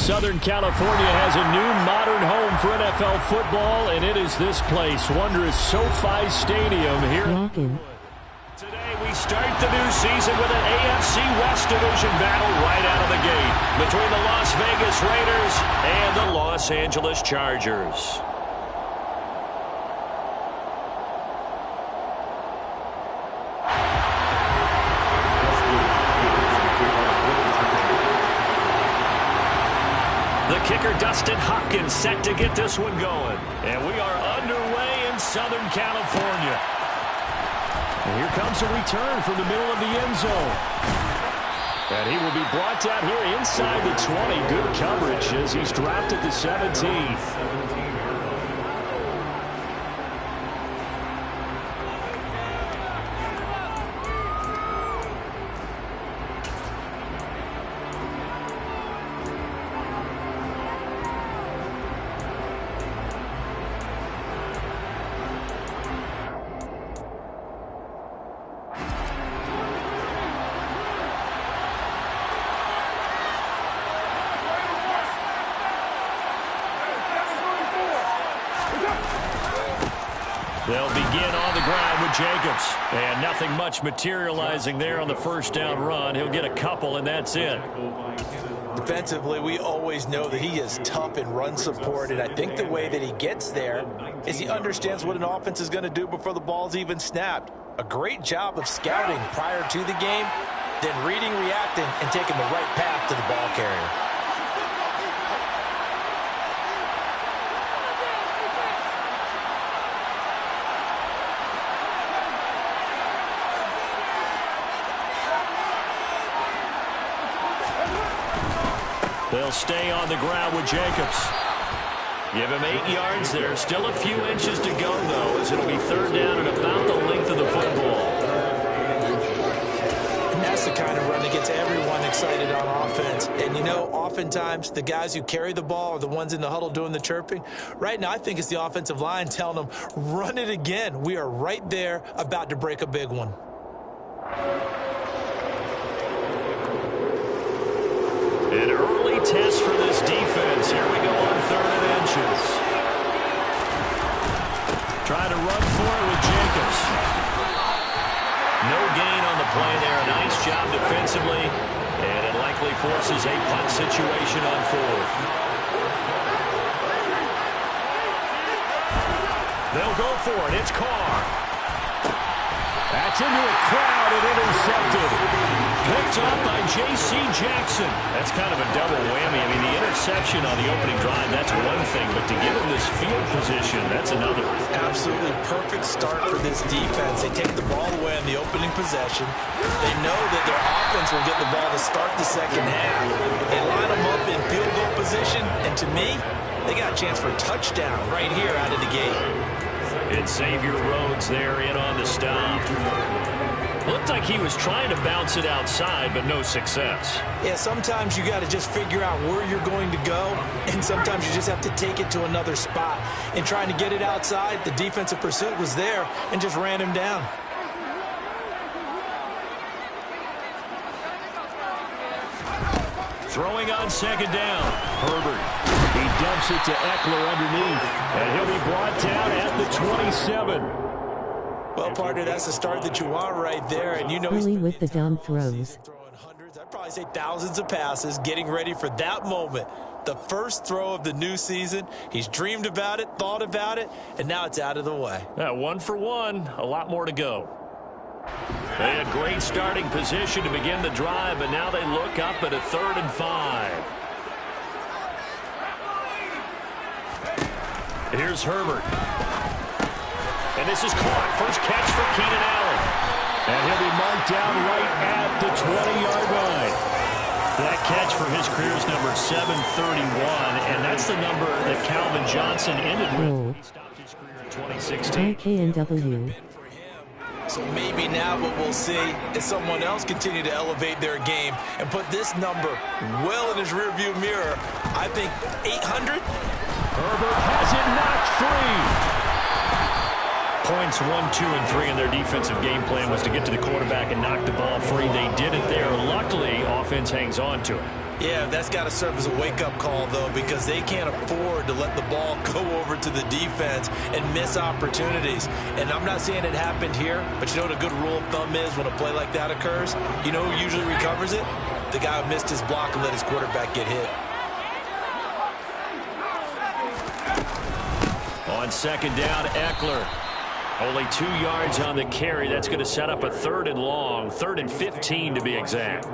Southern California has a new modern home for NFL football, and it is this place, wondrous SoFi Stadium here. Today we start the new season with an AFC West Division battle right out of the gate between the Las Vegas Raiders and the Los Angeles Chargers. The kicker, Dustin Hopkins, set to get this one going. And we are underway in Southern California. And here comes a return from the middle of the end zone. And he will be brought down here inside the 20. Good coverage as he's dropped at the 17. They'll begin on the ground with Jacobs. And nothing much materializing there on the first down run. He'll get a couple, and that's it. Defensively, we always know that he is tough in run support, and I think the way that he gets there is he understands what an offense is going to do before the ball's even snapped. A great job of scouting prior to the game, then reading, reacting, and taking the right path to the ball carrier. They'll stay on the ground with Jacobs. Give him 8 yards there. Still a few inches to go, though, as it'll be third down and about the length of the football. And that's the kind of run that gets everyone excited on offense. And, you know, oftentimes the guys who carry the ball are the ones in the huddle doing the chirping. Right now, I think it's the offensive line telling them, run it again. We are right there about to break a big one. An early test for this defense. Here we go on 3rd and inches. Try to run for it with Jacobs. No gain on the play there. Nice job defensively. And it likely forces a punt situation on 4th. They'll go for it. It's Carr. That's into a crowd and intercepted. Picked up by J.C. Jackson. That's kind of a double whammy. I mean, the interception on the opening drive, that's one thing, but to give him this field position, that's another. Absolutely perfect start for this defense. They take the ball away on the opening possession. They know that their offense will get the ball to start the second half. They line them up in field goal position, and to me, they got a chance for a touchdown right here out of the gate. It's Xavier Rhodes there in on the stop. Looked like he was trying to bounce it outside, but no success. Yeah, sometimes you got to just figure out where you're going to go, and sometimes you just have to take it to another spot. In trying to get it outside, the defensive pursuit was there and just ran him down. Throwing on 2nd down. Herbert. He dumps it to Eckler underneath, and he'll be brought down at the 27. Well, partner, that's the start that you want right there, and you know early with the dumb throws. Throwing hundreds, I'd probably say thousands of passes, getting ready for that moment. The first throw of the new season. He's dreamed about it, thought about it, and now it's out of the way. 1 for 1, a lot more to go. They had great starting position to begin the drive, but now they look up at a 3rd and 5. Here's Herbert. And this is caught. First catch for Keenan Allen. And he'll be marked down right at the 20-yard line. That catch for his career is number 731, and that's the number that Calvin Johnson ended with. He stopped his career in 2016. KNW. So maybe now what we'll see is someone else continue to elevate their game and put this number well in his rearview mirror. I think 800. Herbert has it knocked free. points 1, 2, and 3 in their defensive game plan was to get to the quarterback and knock the ball free. They did it there. Luckily, offense hangs on to it. Yeah, that's got to serve as a wake-up call, though, because they can't afford to let the ball go over to the defense and miss opportunities. And I'm not saying it happened here, but you know what a good rule of thumb is when a play like that occurs? You know who usually recovers it? The guy who missed his block and let his quarterback get hit. On second down, Eckler. Only 2 yards on the carry. That's going to set up a 3rd and long, 3rd and 15 to be exact.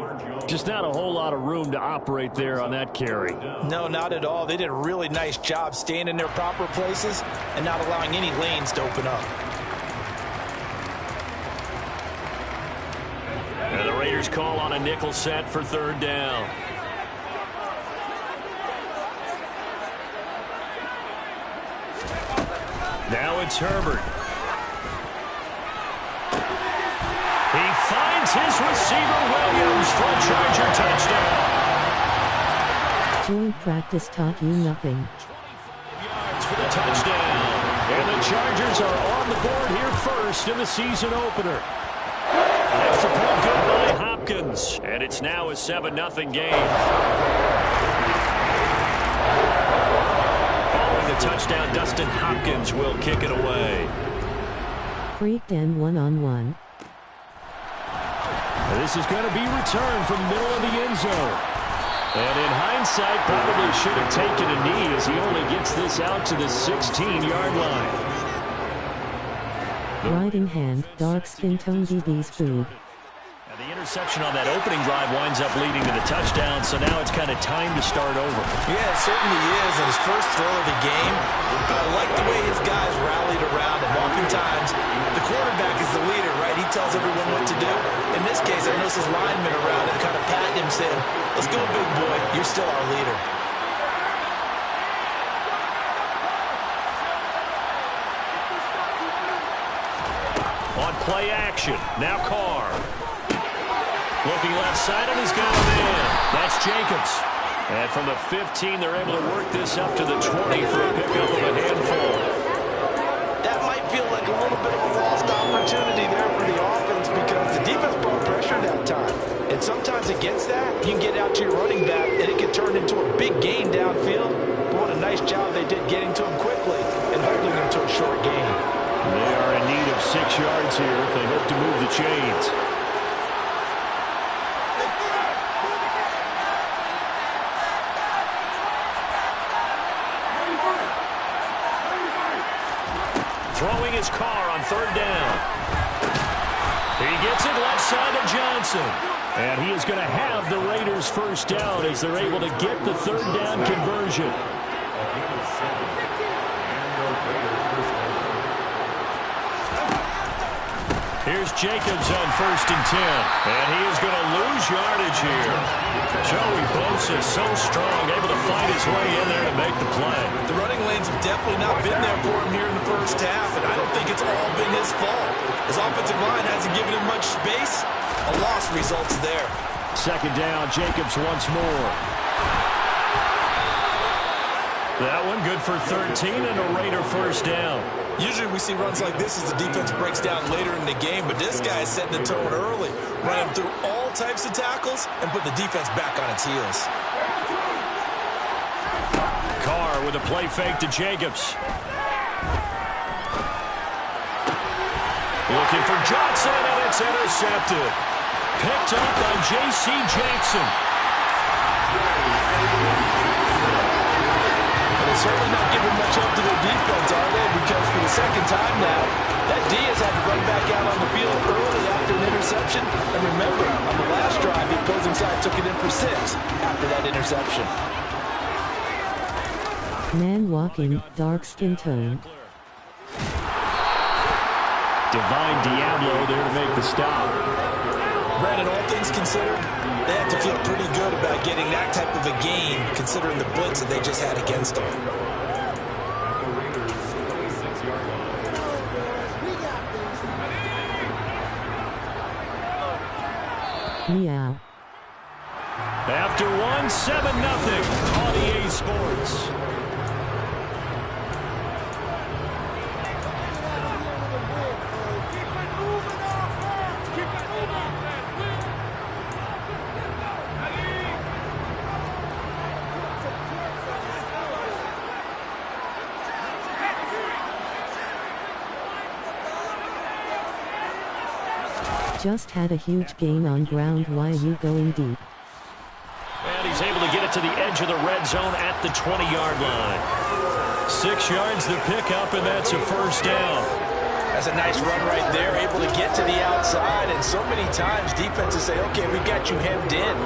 Just not a whole lot of room to operate there on that carry. No, not at all. They did a really nice job staying in their proper places and not allowing any lanes to open up. And the Raiders call on a nickel set for 3rd down. Now it's Herbert. He finds his receiver, Williams, for a Charger touchdown. Joint practice taught you nothing. Yards for the touchdown. And the Chargers are on the board here first in the season opener. Extra point good by Hopkins. And it's now a 7-0 game. Following the touchdown, Dustin Hopkins will kick it away. Freaked and 1-on-1. This is going to be returned from the middle of the end zone. And in hindsight, probably should have taken a knee as he only gets this out to the 16-yard line. Riding hand, dark skin tone DB's food. And the interception on that opening drive winds up leading to the touchdown, so now it's kind of time to start over. Yeah, it certainly is. In his first throw of the game, but I like the way his guys rallied around him. Oftentimes, the quarterback is the leader, right? He tells everyone what to do. In this case, I noticed his linemen around him kind of patting him, saying, "Let's go, big boy. You're still our leader." On play action, now Carr. Looking left side, and he's got a man. That's Jacobs. And from the 15, they're able to work this up to the 20 for a pickup of a handful. That might feel like a little bit of a lost opportunity there for the offense because the defense brought pressure that time. And sometimes against that, you can get out to your running back, and it can turn into a big gain downfield. But what a nice job they did getting to him quickly and holding him to a short gain. They are in need of 6 yards here if they hope to move the chains. Throwing his car on 3rd down. He gets it left side to Johnson. And he is going to have the Raiders first down as they're able to get the 3rd down conversion. Here's Jacobs on 1st and 10. And he is going to lose yardage here. Joey Bosa so strong, able to find his way in there to make the play. The running lanes have definitely not been there for him here in the first half, and I don't think it's all been his fault. His offensive line hasn't given him much space. A loss results there. 2nd down, Jacobs once more. That one good for 13 and a Raider first down. Usually we see runs like this as the defense breaks down later in the game, but this guy is setting the tone early, running through all types of tackles and put the defense back on its heels. Carr with a play fake to Jacobs. Looking for Johnson, and it's intercepted. Picked up by J.C. Jackson. Certainly not giving much up to their defense, are they? Because for the second time now, that Diaz had to run back out on the field early after an interception. And remember, on the last drive, the opposing side took it in for 6 after that interception. Man walking, dark skin tone. Divine Diablo there to make the stop. Brandon, all things considered, they have to feel pretty good about getting that type of a gain, considering the blitz that they just had against them. Meow. After 1, 7-0 on EA Sports. just had a huge gain on ground. Wk going deep. And he's able to get it to the edge of the red zone at the 20-yard line. 6 yards the pickup, and that's a first down. That's a nice run right there, able to get to the outside, and so many times defenses say, okay, we got you hemmed in.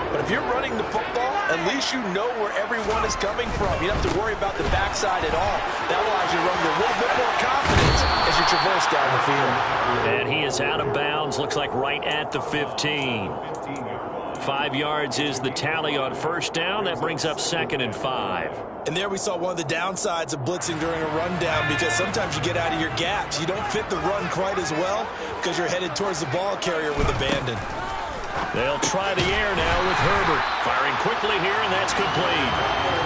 But if you're running the football, at least you know where everyone is coming from. You don't have to worry about the backside at all. That allows you to run with a little bit more confidence as you traverse down the field. And he is out of bounds, looks like right at the 15. 5 yards is the tally on first down. That brings up 2nd and 5. And there we saw one of the downsides of blitzing during a rundown, because sometimes you get out of your gaps. You don't fit the run quite as well because you're headed towards the ball carrier with abandon. They'll try the air now with Herbert. Firing quickly here, and that's complete.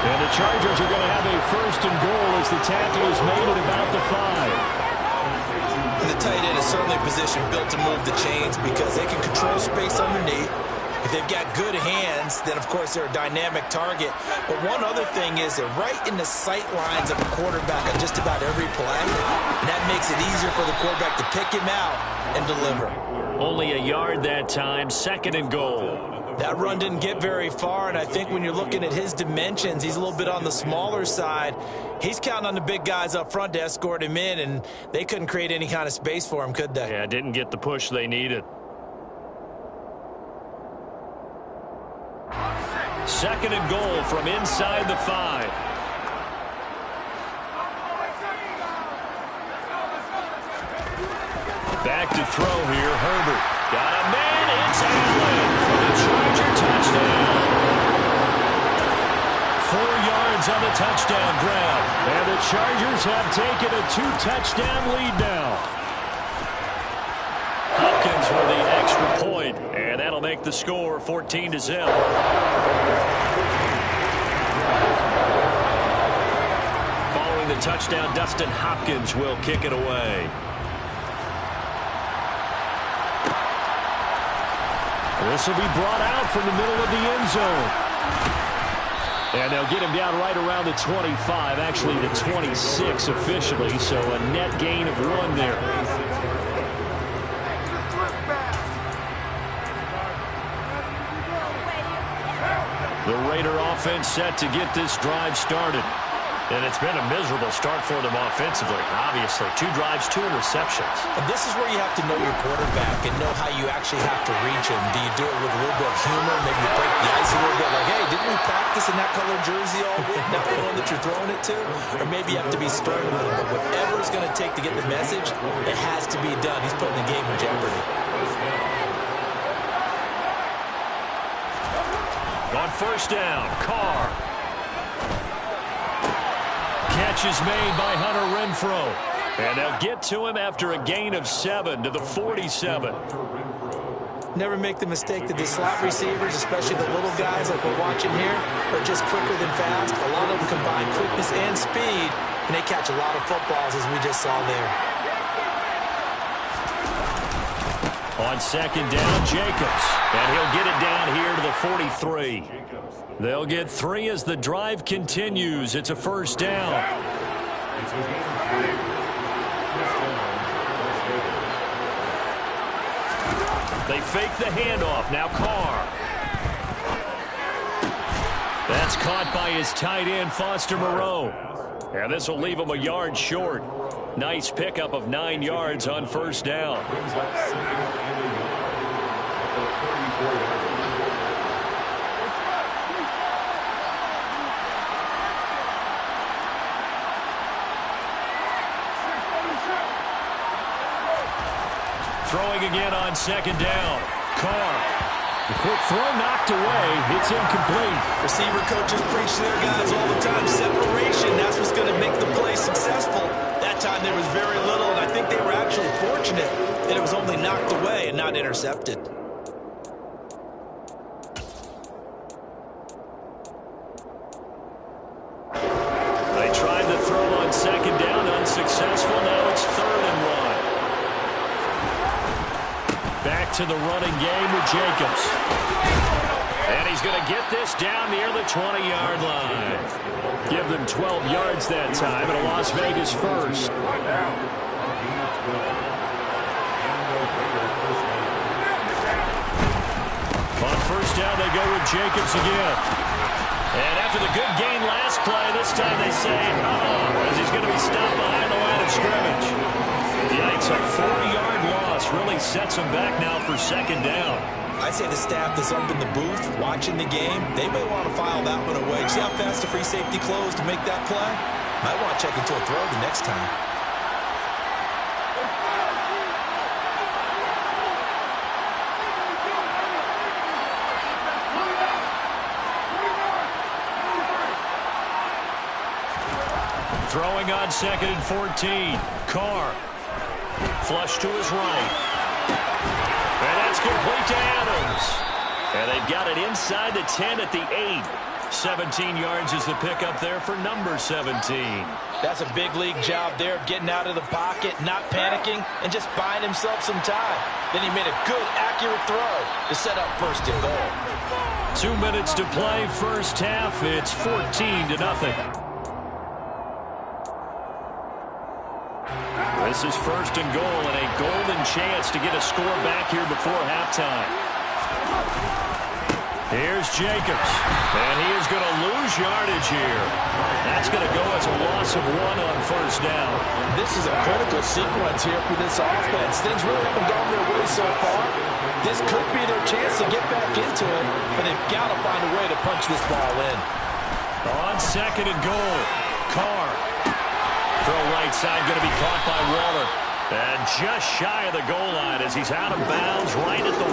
And the Chargers are going to have a 1st and goal as the tackle is made at about the 5. And the tight end is certainly a position built to move the chains because they can control space underneath. If they've got good hands, then, of course, they're a dynamic target. But one other thing is they're right in the sight lines of a quarterback on just about every play. And that makes it easier for the quarterback to pick him out and deliver. Only a yard that time, 2nd and goal. That run didn't get very far, and I think when you're looking at his dimensions, he's a little bit on the smaller side. He's counting on the big guys up front to escort him in, and they couldn't create any kind of space for him, could they? Yeah, didn't get the push they needed. 2nd and goal from inside the 5. Back to throw here, Herbert. Got a man, it's Allen for the Charger touchdown. 4 yards on the touchdown grab. And the Chargers have taken a 2-touchdown lead now. Hopkins for the extra point, and that'll make the score 14-0. Following the touchdown, Dustin Hopkins will kick it away. This will be brought out from the middle of the end zone. And they'll get him down right around the 25, actually the 26 officially, so a net gain of 1 there. The Raider offense set to get this drive started. And it's been a miserable start for them offensively, obviously. 2 drives, 2 interceptions. And this is where you have to know your quarterback and know how you actually have to reach him. Do you do it with a little bit of humor? Maybe you break the ice a little bit, like, hey, didn't we practice in that color jersey all week? Not the one that you're throwing it to? Or maybe you have to be stern with him. But whatever it's going to take to get the message, it has to be done. He's putting the game in jeopardy. On first down, Carr. Catch is made by Hunter Renfrow. And they'll get to him after a gain of 7 to the 47. Never make the mistake that the slot receivers, especially the little guys like we're watching here, are just quicker than fast. A lot of them combine quickness and speed, and they catch a lot of footballs, as we just saw there. On second down, Jacobs. And he'll get it down here to the 43. They'll get 3 as the drive continues. It's a first down. They fake the handoff. Now Carr. That's caught by his tight end, Foster Moreau. And this will leave him a yard short. Nice pickup of 9 yards on first down. Throwing again on second down. Carr. The quick throw knocked away. It's incomplete. Receiver coaches preach to their guys all the time. Separation, that's what's going to make the play successful. That time there was very little, and I think they were actually fortunate that it was only knocked away and not intercepted. They tried to throw on second down, unsuccessful. Now it's 3rd and 1. Back to the running game with Jacobs. And he's going to get this down near the 20-yard line. Give them 12 yards that time, and a Las Vegas first. first down, they go with Jacobs again. And after the good gain last play, this time they say, as he's going to be stopped behind the line of scrimmage. Yikes, a 4-yard loss really sets him back now for second down. I'd say the staff that's up in the booth watching the game, they may want to file that one away. See how fast the free safety closed to make that play? Might want to check into a throw the next time. Throwing on 2nd and 14. Carr. Flush to his right. And that's complete to Adams. And they've got it inside the 10 at the 8. 17 yards is the pickup there for number 17. That's a big league job there of getting out of the pocket, not panicking, and just buying himself some time. Then he made a good, accurate throw to set up first and goal. 2 minutes to play first half. It's 14-0. This is first and goal and a golden chance to get a score back here before halftime. Here's Jacobs, and he is going to lose yardage here. That's going to go as a loss of 1 on first down. This is a critical sequence here for this offense. Things really haven't gone their way so far. This could be their chance to get back into it, but they've got to find a way to punch this ball in. On 2nd and goal, Carr. Throw right side, going to be caught by Waller. And just shy of the goal line as he's out of bounds right at the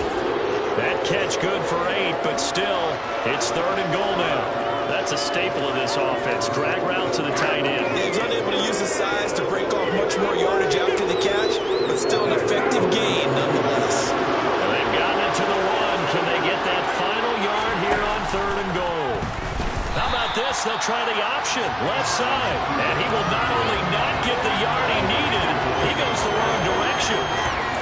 1. That catch good for 8, but still, it's 3rd and goal now. That's a staple of this offense. Drag route to the tight end. He's unable to use his size to break off much more yardage after the catch, but still an effective gain nonetheless. They've gotten it to the 1. Can they get that final yard here on 3rd and goal? How about this? They'll try the option, left side. And he will not only not get the yard he needed, he goes the wrong direction.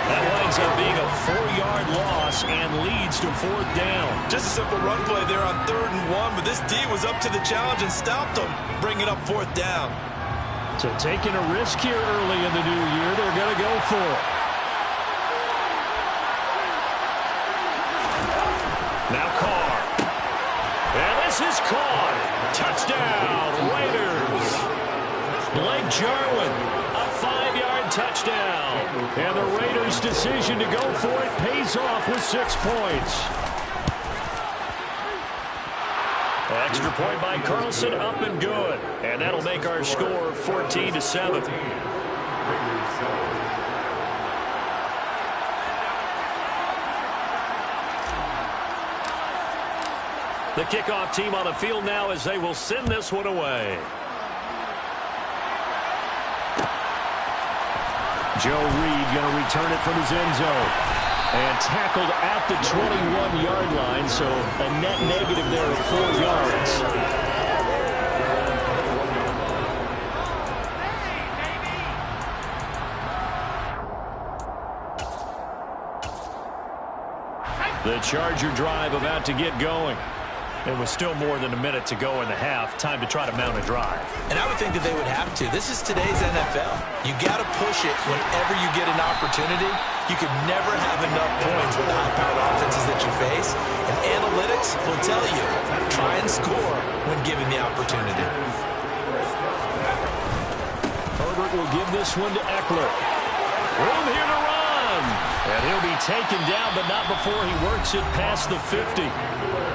That winds up being a 4-yard loss and leads to 4th down. Just a simple run play there on 3rd and 1, but this D was up to the challenge and stopped him, bringing up 4th down. So taking a risk here early in the new year, they're going to go for it. Now Carr. And this is caught. Touchdown, Raiders. Blake Jarwin, a 5-yard touchdown. And the Raiders' decision to go for it pays off with 6 points. Extra point by Carlson, up and good. And that'll make our score 14-7. The kickoff team on the field now as they will send this one away. Joe Reed going to return it from his end zone. And tackled at the 21-yard line, so a net negative there of 4 yards. The Charger drive about to get going. It was still more than a minute to go in the half. Time to try to mount a drive. And I would think that they would have to. This is today's NFL. You got to push it whenever you get an opportunity. You could never have enough points with the high-powered offenses that you face. And analytics will tell you, try and score when given the opportunity. Herbert will give this one to Eckler. Room here to run. And he'll be taken down, but not before he works it past the 50.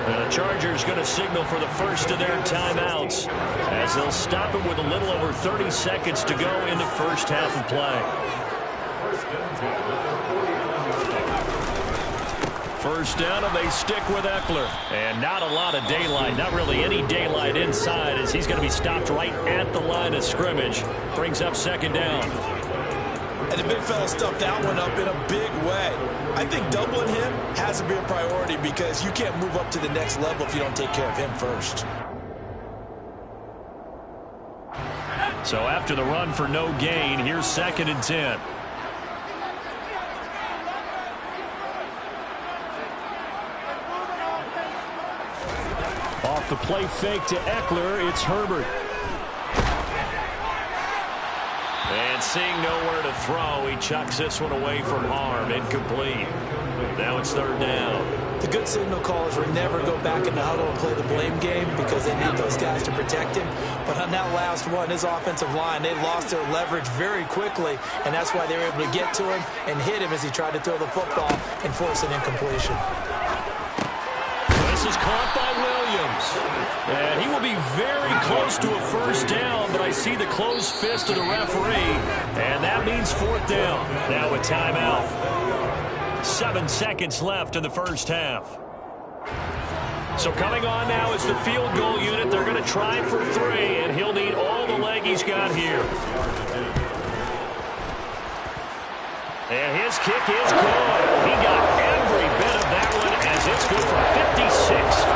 And the Chargers going to signal for the first of their timeouts as they'll stop him with a little over 30 seconds to go in the first half of play. First down, and they stick with Eckler. And not a lot of daylight, not really any daylight inside as he's going to be stopped right at the line of scrimmage. Brings up second down. And the big fella stuffed that one up in a big way. I think doubling him has to be a priority because you can't move up to the next level if you don't take care of him first. So after the run for no gain, here's 2nd and 10. Off the play fake to Eckler, it's Herbert. And seeing nowhere to throw, he chucks this one away from harm. Incomplete. Now it's 3rd down. The good signal callers will never go back in the huddle and play the blame game because they need those guys to protect him. But on that last one, his offensive line, they lost their leverage very quickly, and that's why they were able to get to him and hit him as he tried to throw the football and force an incompletion. This is caught by Williams. And he will be very close to a first down, but I see the closed fist of the referee, and that means fourth down. Now a timeout. 7 seconds left in the first half. So coming on now is the field goal unit. They're going to try for 3, and he'll need all the leg he's got here. And his kick is good. He got every bit of that one as it's good for 56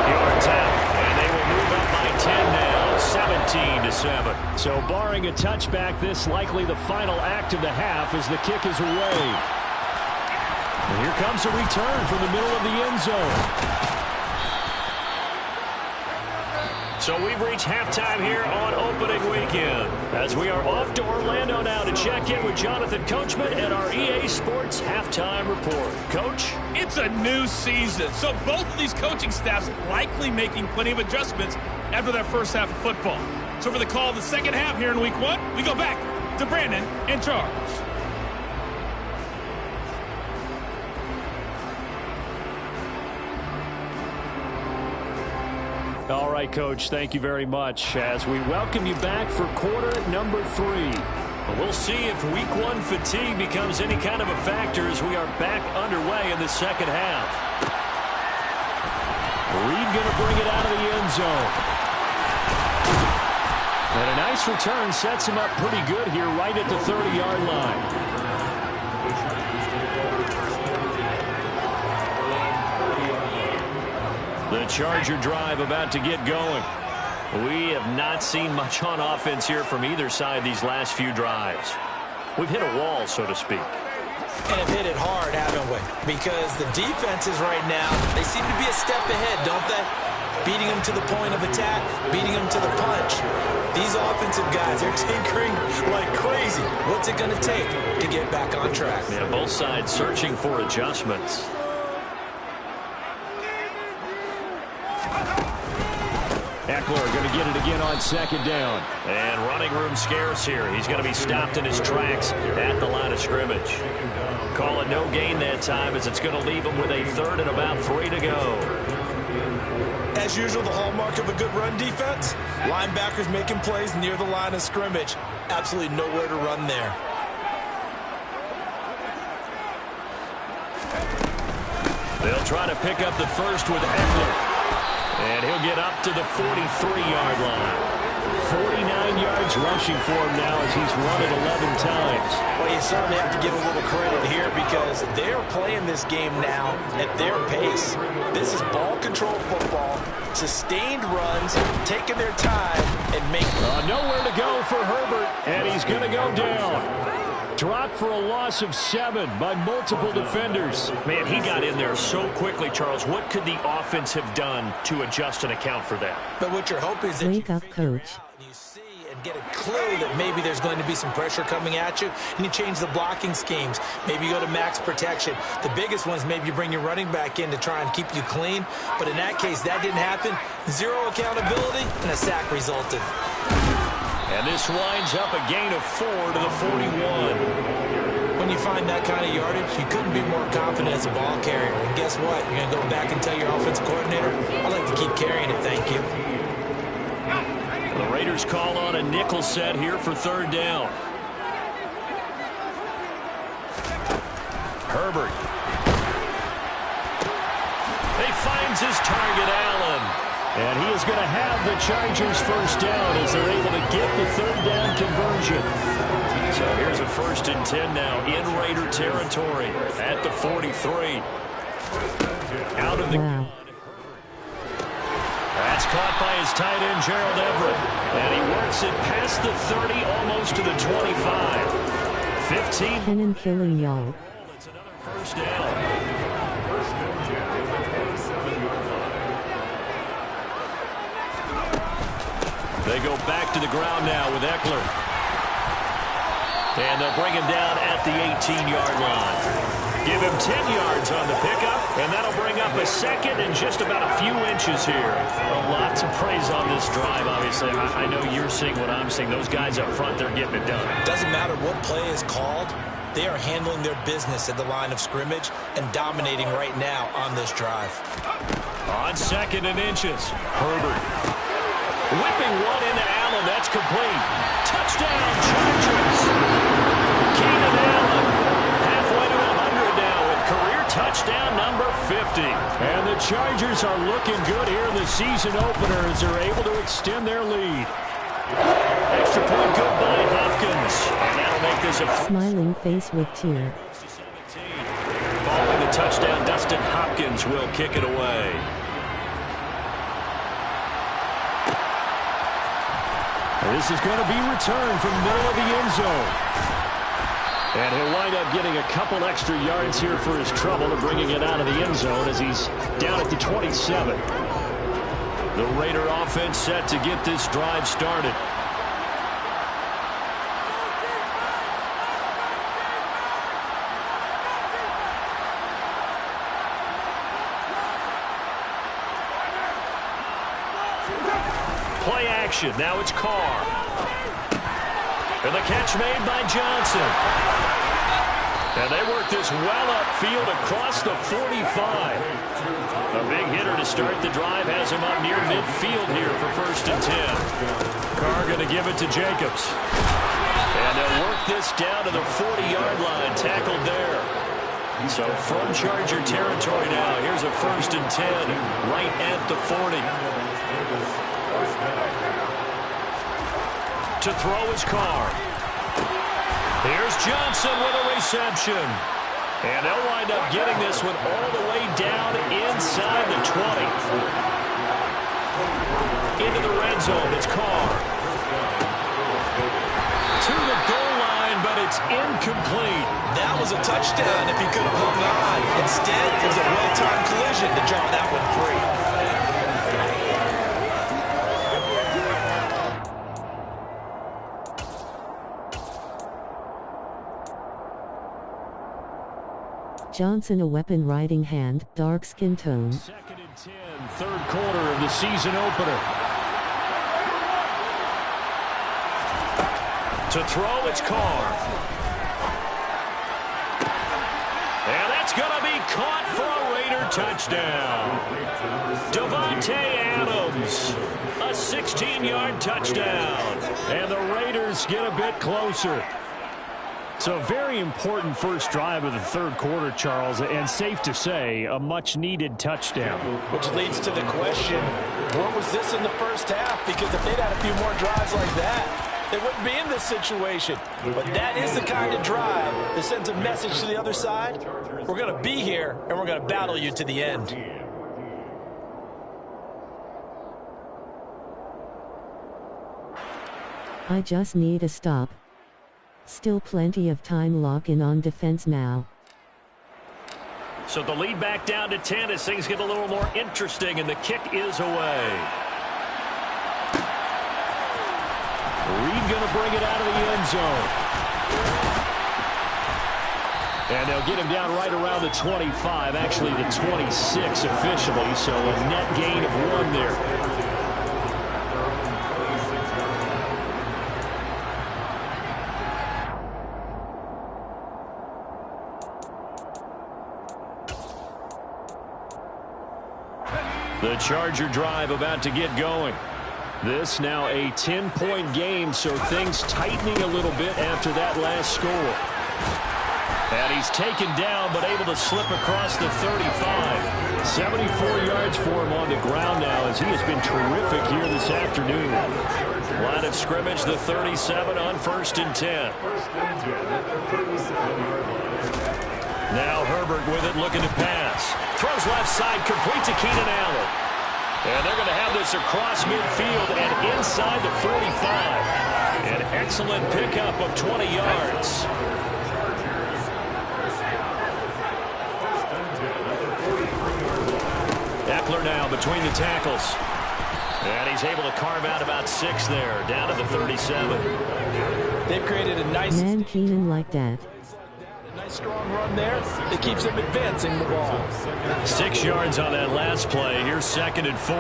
yards out. And they will move up by 10 now, 17-7. So barring a touchback, this likely the final act of the half as the kick is away. And here comes a return from the middle of the end zone. So we've reached halftime here on opening weekend as we are off to Orlando now to check in with Jonathan Coachman and our EA Sports halftime report. Coach? It's a new season, so both of these coaching staffs likely making plenty of adjustments after their first half of football. So for the call of the second half here in week 1, we go back to Brandon in charge. All right, Coach, thank you very much as we welcome you back for quarter number 3. We'll see if week 1 fatigue becomes any kind of a factor as we are back underway in the second half. Reed going to bring it out of the end zone. And a nice return sets him up pretty good here right at the 30-yard line. The Charger drive about to get going. We have not seen much on offense here from either side these last few drives. We've hit a wall, so to speak. And have hit it hard, haven't we? Because the defenses right now, they seem to be a step ahead, don't they? Beating them to the point of attack, beating them to the punch. These offensive guys, they're tinkering like crazy. What's it going to take to get back on track? Yeah, both sides searching for adjustments. Eckler going to get it again on second down. And running room scarce here. He's going to be stopped in his tracks at the line of scrimmage. Call it no gain that time as it's going to leave him with a third and about 3 to go. As usual, the hallmark of a good run defense, linebackers making plays near the line of scrimmage. Absolutely nowhere to run there. They'll try to pick up the first with Eckler. And he'll get up to the 43-yard line. 49 yards rushing for him now as he's run it 11 times. Well, you certainly have to give a little credit here because they're playing this game now at their pace. This is ball control football, sustained runs, taking their time, and making... Nowhere to go for Herbert, and he's going to go down. Dropped for a loss of 7 by multiple defenders. Man, he got in there so quickly, Charles. What could the offense have done to adjust and account for that? But what you're hoping is that Wake up, coach. you see and get a clue that maybe there's going to be some pressure coming at you, and you change the blocking schemes. Maybe you go to max protection. The biggest ones, maybe you bring your running back in to try and keep you clean. But in that case, that didn't happen. 0 accountability, and a sack resulted. And this winds up a gain of 4 to the 41. When you find that kind of yardage, you couldn't be more confident as a ball carrier. And guess what? You're going to go back and tell your offensive coordinator, I'd like to keep carrying it, thank you. The Raiders call on a nickel set here for third down. Herbert. He finds his target, Allen. And he is going to have the Chargers first down as they're able to get the third down conversion. So here's a 1st and 10 now in Raider territory at the 43. Out of the... Wow. That's caught by his tight end, Gerald Everett. And he works it past the 30, almost to the 25. 15. Cannon killing y'all. It's another first down. They go back to the ground now with Eckler. And they'll bring him down at the 18-yard line. Give him 10 yards on the pickup, and that'll bring up a A second and just about a few inches here. A lot to praise on this drive, obviously. I know you're seeing what I'm seeing. Those guys up front, they're getting it done. Doesn't matter what play is called. They are handling their business at the line of scrimmage and dominating right now on this drive. On second and inches, Herbert. Whipping one into Allen. That's complete. Touchdown, Chargers. Keenan Allen. Halfway to 100 now with career touchdown number 50. And the Chargers are looking good here in the season opener as they're able to extend their lead. Extra point good by Hopkins. And that'll make this a smiling face with tear. Following the touchdown, Dustin Hopkins will kick it away. This is going to be returned from the middle of the end zone. And he'll wind up getting a couple extra yards here for his trouble and bringing it out of the end zone as he's down at the 27. The Raider offense set to get this drive started. Play action. Now it's Carr. And the catch made by Johnson. And they work this well upfield across the 45. A big hitter to start the drive has him up near midfield here for 1st and 10. Carr going to give it to Jacobs. And they'll work this down to the 40-yard line. Tackled there. So from Charger territory now, here's a 1st and 10 right at the 40. To throw his Carr. Here's Johnson with a reception. And they'll wind up getting this one all the way down inside the 20. Into the red zone, it's Carr. To the goal line, but it's incomplete. That was a touchdown if he could have hung on. Instead, it was a well-timed collision to draw that one free. Johnson a weapon riding hand, dark skin tone. 2nd and 10, 3rd quarter of the season opener. To throw, it's Carr. And that's going to be caught for a Raider touchdown. Devontae Adams, a 16-yard touchdown. And the Raiders get a bit closer. So a very important first drive of the 3rd quarter, Charles, and safe to say, a much-needed touchdown. Which leads to the question, what was this in the first half? Because if they'd had a few more drives like that, they wouldn't be in this situation. But that is the kind of drive that sends a message to the other side. We're going to be here, and we're going to battle you to the end. I just need a stop. Still plenty of time. Lock in on defense now. So the lead back down to 10 as things get a little more interesting, and the kick is away. Reed going to bring it out of the end zone. And they'll get him down right around the 25, actually the 26 officially, so a net gain of 1 there. The Charger drive about to get going. This now a 10-point game, so things tightening a little bit after that last score. And he's taken down, but able to slip across the 35. 74 yards for him on the ground now, as he has been terrific here this afternoon. Line of scrimmage, the 37 on 1st and 10. Now Herbert with it, looking to pass. Throws left side, complete to Keenan Allen. And they're going to have this across midfield and inside the 45. An excellent pickup of 20 yards. Eckler now between the tackles. And he's able to carve out about 6 there, down to the 37. They've created a nice... Man, Keenan like that. Nice strong run there that keeps him advancing the ball. 6 yards on that last play. Here's 2nd and 4.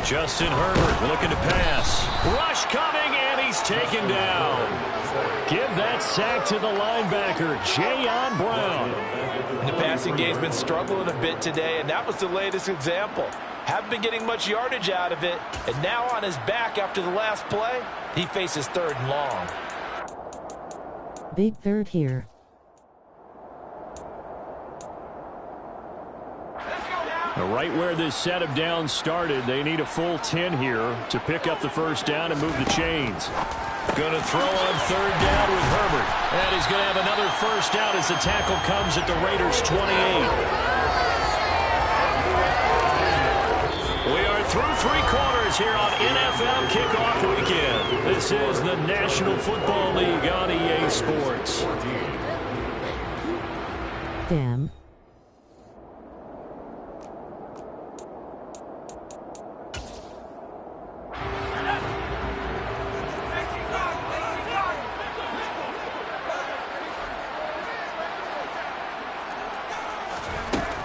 Justin Herbert looking to pass. Rush coming, and he's taken down. Give that sack to the linebacker, Jayon Brown. The passing game's been struggling a bit today, and that was the latest example. Haven't been getting much yardage out of it, and now on his back after the last play, he faces 3rd and long. Big third here. Right where this set of downs started, they need a full 10 here to pick up the first down and move the chains. Going to throw on 3rd down with Herbert. And he's going to have another first down as the tackle comes at the Raiders' 28. We are through 3 quarters here on NFL Kickoff Weekend. This is the National Football League on EA Sports. Damn.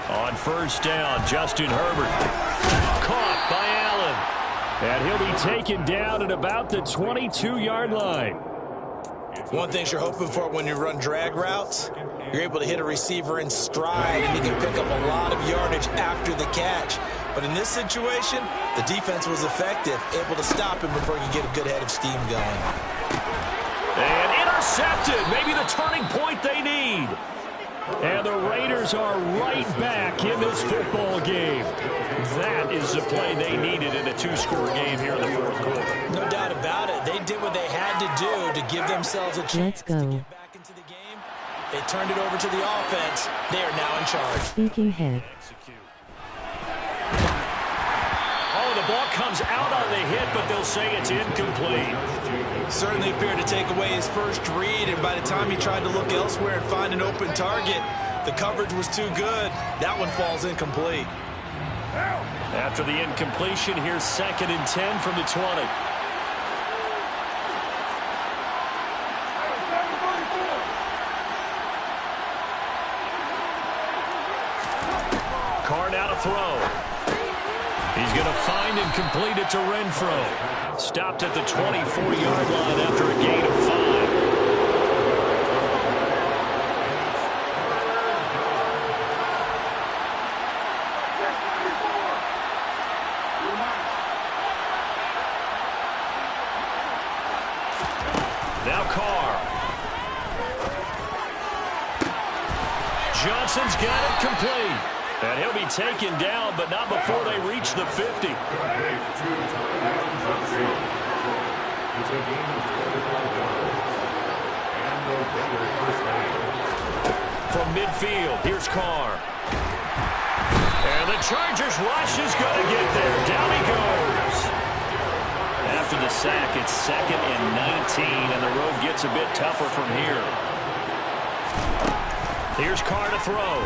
On first down, Justin Herbert. Caught by Allen. And he'll be taken down at about the 22-yard line. One thing you're hoping for when you run drag routes, you're able to hit a receiver in stride, and he can pick up a lot of yardage after the catch. But in this situation, the defense was effective, able to stop him before he could get a good head of steam going. And intercepted. Maybe the turning point they need. And the Raiders are right back in this football game. That is the play they needed in a 2-score game here in the 4th quarter. No doubt about it. They did what they had to do to give themselves a chance to get back into the game. They turned it over to the offense. They are now in charge. Speaking head. Oh, the ball comes out on the hit, but they'll say it's incomplete. Certainly appeared to take away his first read, and by the time he tried to look elsewhere and find an open target, the coverage was too good. That one falls incomplete. After the incompletion, here's 2nd and 10 from the 20. Carr now to throw. He's going to find and complete it to Renfro. Stopped at the 24-yard line after a gain of 5. Now Carr. Johnson's got it complete. And he'll be taken down, but not before they reach the 50. From midfield, here's Carr. And the Chargers rush is going to get there. Down he goes. After the sack, it's 2nd and 19, and the road gets a bit tougher from here. Here's Carr to throw.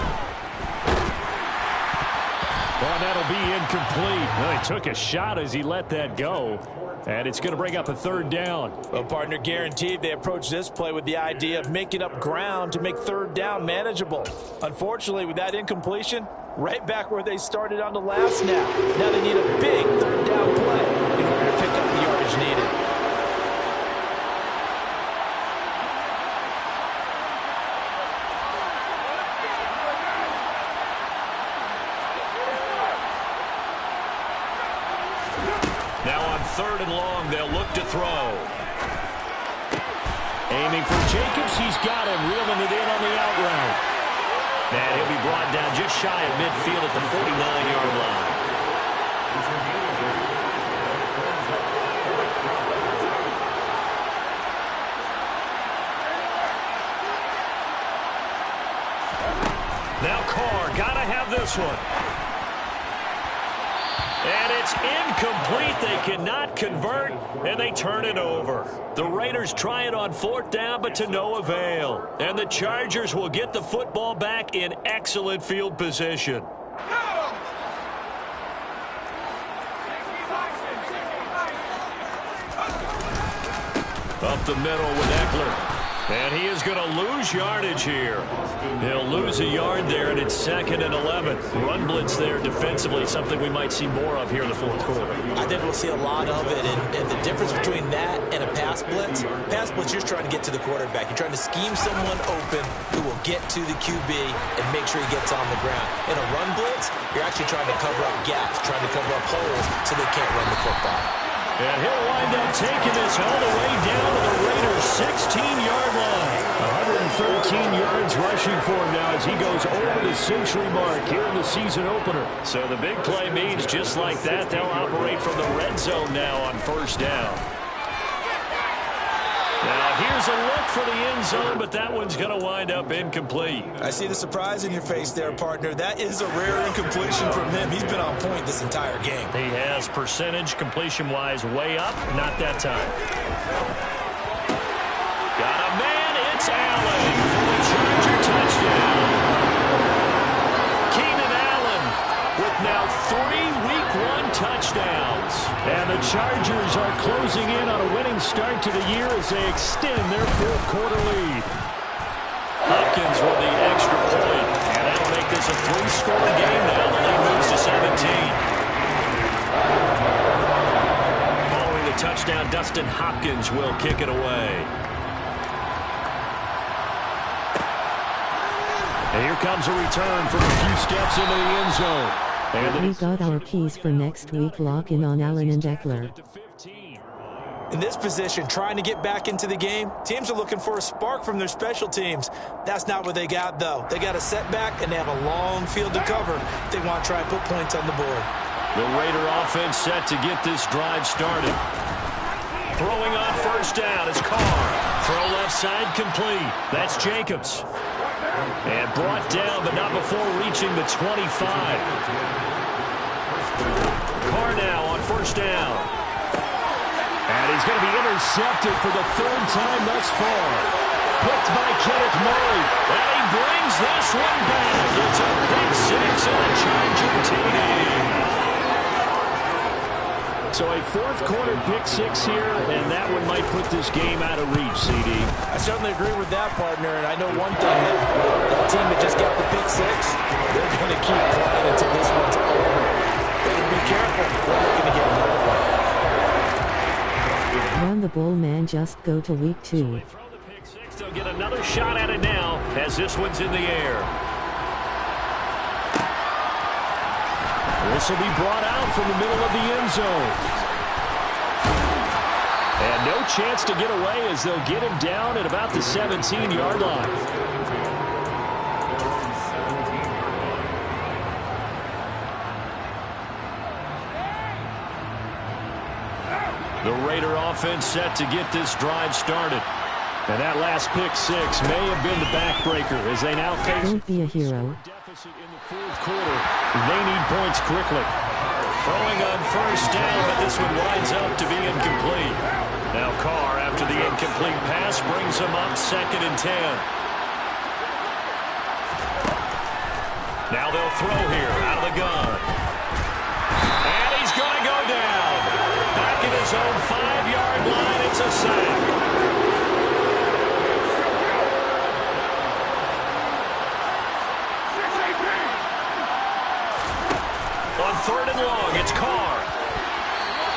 Well, that'll be incomplete. Well, he took a shot as he let that go. And it's going to bring up a 3rd down. Well, partner, guaranteed they approach this play with the idea of making up ground to make 3rd down manageable. Unfortunately, with that incompletion, right back where they started on the last snap. Now they need a big 3rd down play in order to pick up the yardage needed. Now on 3rd and long, they'll look to throw. Aiming for Jacobs. He's got him, reeling it in on the out route. And he'll be brought down just shy of midfield at the 49-yard line. Now Carr, gotta have this one. And it's incomplete. They cannot convert, and they turn it over. The Raiders try it on 4th down, but to no avail. And the Chargers will get the football back in excellent field position. Up the middle with Eckler. And he is going to lose yardage here. He'll lose a yard there, and it's 2nd and 11. Run blitz there defensively, something we might see more of here in the fourth quarter. I think we'll see a lot of it, and the difference between that and a pass blitz, you're trying to get to the quarterback. You're trying to scheme someone open who will get to the QB and make sure he gets on the ground. In a run blitz, you're actually trying to cover up gaps, trying to cover up holes so they can't run the football. And he'll wind up taking this all the way down to the Raiders' 16-yard line. 113 yards rushing for him now as he goes over the century mark here in the season opener. So the big play means just like that, they'll operate from the red zone now on 1st down. Now here's a look for the end zone, but that one's going to wind up incomplete. I see the surprise in your face there, partner. That is a rare incompletion from him. He's been on point this entire game. He has percentage completion-wise way up. Not that time. Got a man. It's Allen for the Charger touchdown. Keenan Allen with now 3 Week 1 touchdowns. And the Chargers are closing in on a winning start to the year as they extend their fourth quarter lead. Hopkins with the extra point, and that'll make this a 3-score game now. The lead moves to 17. Following the touchdown, Dustin Hopkins will kick it away. And here comes a return from a few steps into the end zone. We got our keys for next week. Lock in on Allen and Eckler. In this position, trying to get back into the game, teams are looking for a spark from their special teams. That's not what they got, though. They got a setback, and they have a long field to cover if they want to try and put points on the board. The Raider offense set to get this drive started. Throwing on 1st down is Carr. Throw left side complete. That's Jacobs. And brought down, but not before reaching the 25. Carr now on 1st down. And he's going to be intercepted for the 3rd time thus far. Picked by Kenneth Murray. And he brings this one back. It's a pick 6 and a Charger TD. So a 4th quarter pick 6 here, and that one might put this game out of reach, CD. I certainly agree with that, partner. And I know one thing, that team that just got the pick 6, they're going to keep playing until this one's over. Better be careful. They're looking to get another one. Run the ball, man. Just go to week 2. So they throw the pick 6. They'll get another shot at it now as this one's in the air. This will be brought out from the middle of the end zone. And no chance to get away as they'll get him down at about the 17-yard line. The Raider offense set to get this drive started. And that last pick 6 may have been the backbreaker as they now face Don't be a hero. deficit in the 4th quarter. They need points quickly. Throwing on 1st down, but this one winds up to be incomplete. Now Carr, after the incomplete pass, brings him up 2nd and 10. Now they'll throw here out of the gun. And he's going to go down. Back in his own 5-yard line, it's a sack. On 3rd and long, it's Carr.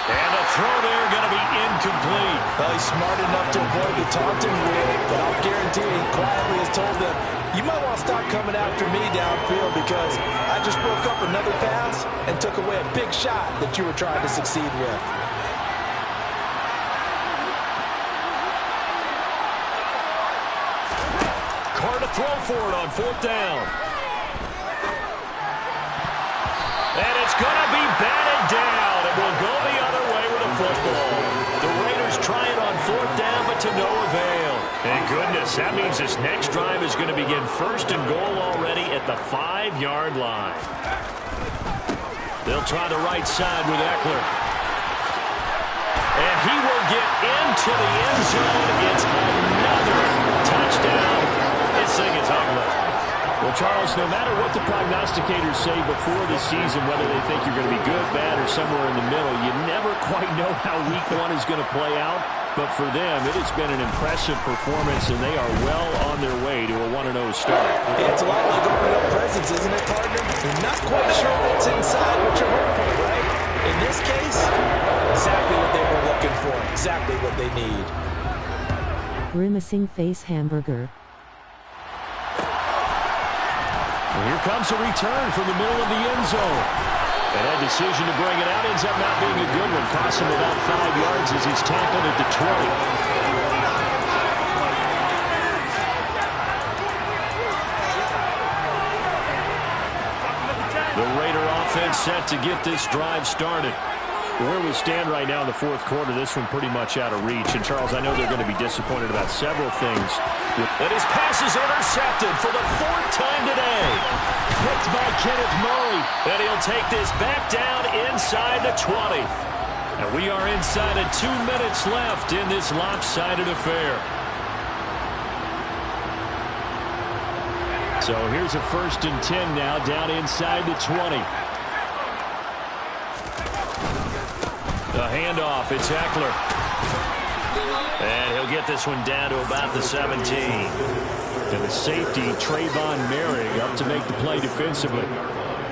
And the throw there going to be incomplete. Well, he's smart enough to avoid the taunting rule, but I'll guarantee he quietly has told them, you might want to stop coming after me downfield because I just broke up another pass and took away a big shot that you were trying to succeed with. Carr to throw for it on 4th down. And it's going to be batted down. It will go the other way with a football. The Raiders try it on 4th down, but to no avail. Thank goodness. That means this next drive is going to begin 1st and goal already at the 5-yard line. They'll try the right side with Eckler. And he will get into the end zone. It's another touchdown. This thing is ugly. Well, Charles, no matter what the prognosticators say before the season, whether they think you're going to be good, bad, or somewhere in the middle, you never quite know how Week 1 is going to play out. but for them, it has been an impressive performance, and they are well on their way to a 1-0 start. Yeah, it's a lot like opening up presents, isn't it, partner? You're not quite sure what's inside what you're hoping for, right? In this case, exactly what they were looking for, exactly what they need. Grimacing face hamburger. Well, here comes a return from the middle of the end zone. And that decision to bring it out ends up not being a good one. Costs him about 5 yards as he's tackled at the 20. The Raider offense set to get this drive started. Where we stand right now in the fourth quarter, this one pretty much out of reach. And, Charles, I know they're going to be disappointed about several things. And his pass is intercepted for the 4th time today. Picked by Kenneth Murray. And he'll take this back down inside the 20. And we are inside of 2 minutes left in this lopsided affair. So here's a 1st and 10 now down inside the 20. The handoff, it's Eckler. And he'll get this one down to about the 17. And the safety, Trayvon Merrick, up to make the play defensively.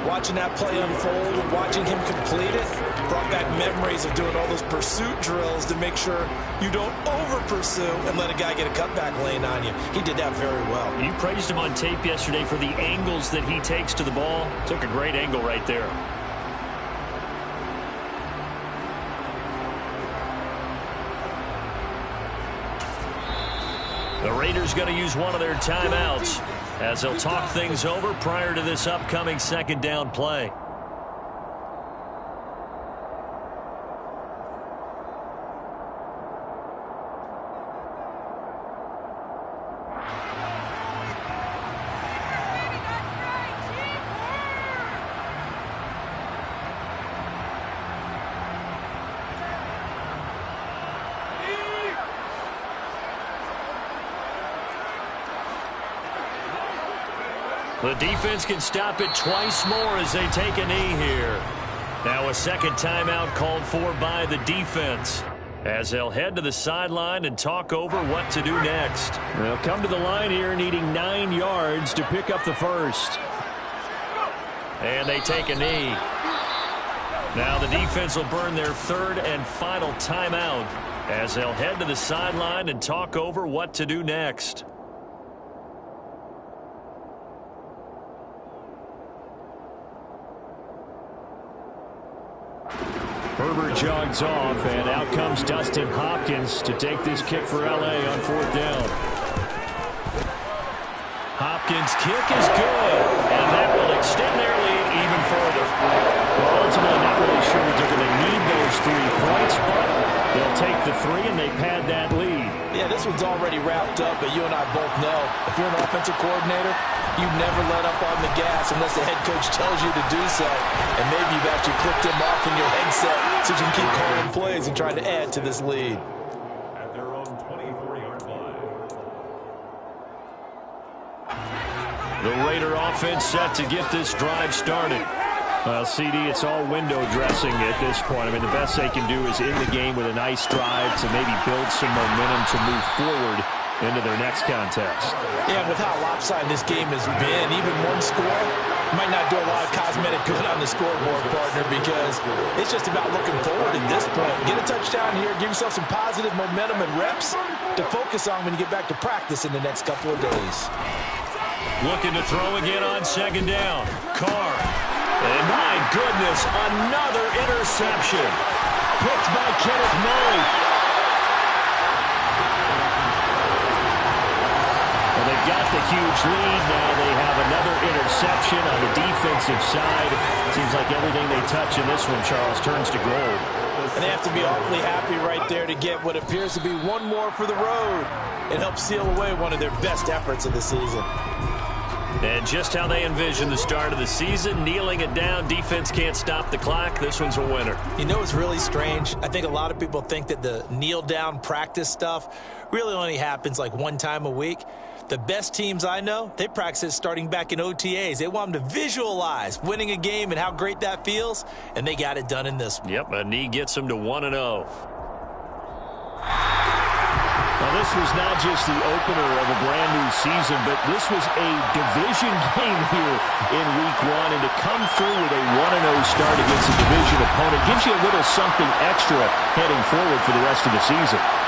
Watching that play unfold and watching him complete it brought back memories of doing all those pursuit drills to make sure you don't over-pursue and let a guy get a cutback lane on you. He did that very well. You praised him on tape yesterday for the angles that he takes to the ball. Took a great angle right there. The Raiders going to use one of their timeouts as they'll talk things over prior to this upcoming 2nd down play. The defense can stop it twice more as they take a knee here. Now a 2nd timeout called for by the defense as they'll head to the sideline and talk over what to do next. They'll come to the line here needing 9 yards to pick up the 1st. And they take a knee. Now the defense will burn their 3rd and final timeout as they'll head to the sideline and talk over what to do next. Herbert jogs off, and out comes Dustin Hopkins to take this kick for L.A. on 4th down. Hopkins' kick is good, and that will extend their lead even further. Well, ultimately, not really sure that they're going to need those 3 points, but they'll take the 3, and they pad that lead. Yeah, this one's already wrapped up, but you and I both know if you're an offensive coordinator, you never let up on the gas unless the head coach tells you to do so. And maybe you've actually clicked him off in your headset so you can keep calling plays and trying to add to this lead. At their own 24-yard line. The Raider offense set to get this drive started. Well, CD, it's all window dressing at this point. I mean, the best they can do is in the game with a nice drive to maybe build some momentum to move forward into their next contest. Yeah, with how lopsided this game has been, even one score might not do a lot of cosmetic good on the scoreboard, partner, because it's just about looking forward at this point. Get a touchdown here, give yourself some positive momentum and reps to focus on when you get back to practice in the next couple of days. Looking to throw again on 2nd down. Carr. And my goodness, another interception. Picked by Kenneth Murray. Well, they've got the huge lead. Now they have another interception on the defensive side. Seems like everything they touch in this one, Charles, turns to gold. And they have to be awfully happy right there to get what appears to be one more for the road. It helps seal away one of their best efforts of the season. And just how they envision the start of the season, kneeling it down, defense can't stop the clock. This one's a winner. You know, it's really strange. I think a lot of people think that the kneel-down practice stuff really only happens like one time a week. The best teams I know, they practice it starting back in OTAs. They want them to visualize winning a game and how great that feels, and they got it done in this one. Yep, a knee gets them to 1-0. Well, this was not just the opener of a brand new season, but this was a division game here in Week 1. And to come through with a 1-0 start against a division opponent gives you a little something extra heading forward for the rest of the season.